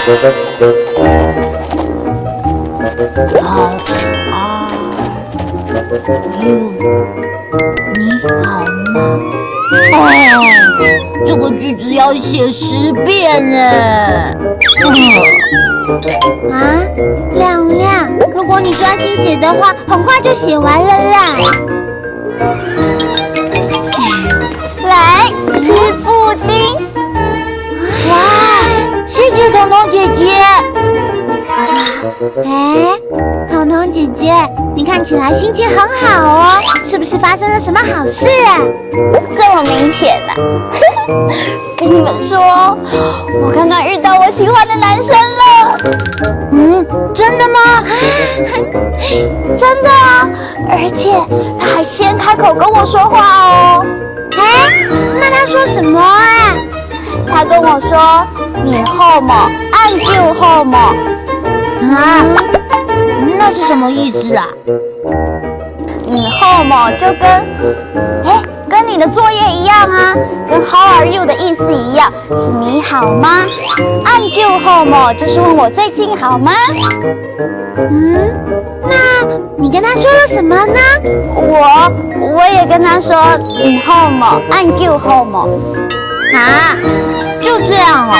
你好吗？这个句子要写10遍哎。亮亮，如果你专心写的话，很快就写完了啦。来吃布丁。哇，谢谢彤彤姐姐。彤彤姐姐，你看起来心情很好哦，是不是发生了什么好事啊？这么明显啊！跟你们说，我刚刚遇到我喜欢的男生了。真的吗？真的啊！而且他还先开口跟我说话哦。那他说什么啊？他跟我说：“你好嘛，俺就好嘛。”那是什么意思啊？你好嘛就跟你的作业一样啊，跟 How are you 的意思一样，是你好吗？俺就好嘛，就是问我最近好吗？那你跟他说了什么呢？我也跟他说你好嘛，俺就好嘛。就这样哦。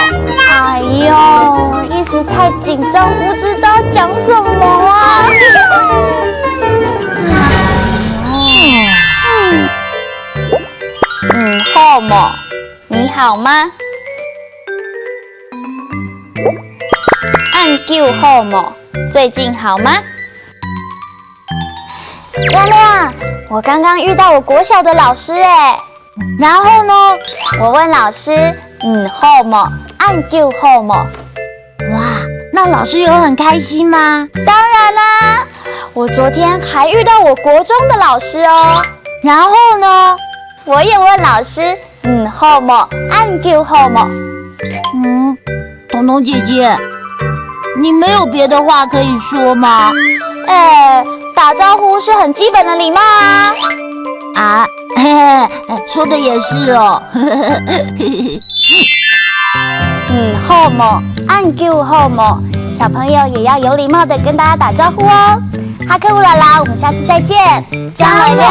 哎呦，一时太紧张，不知道讲什么啊。好嘛，你好吗？俺就好嘛，最近好吗？亮亮，我刚刚遇到我国小的老师哎，然后呢？我问老师，好嘛，俺就好嘛。哇，那老师有很开心吗？当然啦，我昨天还遇到我国中的老师哦。然后呢？我也问老师，好嘛，俺就好嘛。彤彤姐姐，你没有别的话可以说吗？打招呼是很基本的礼貌啊。说的也是哦。好嘛，俺就好嘛。小朋友也要有礼貌的跟大家打招呼哦。哈克乌拉拉，我们下次再见，张亮亮。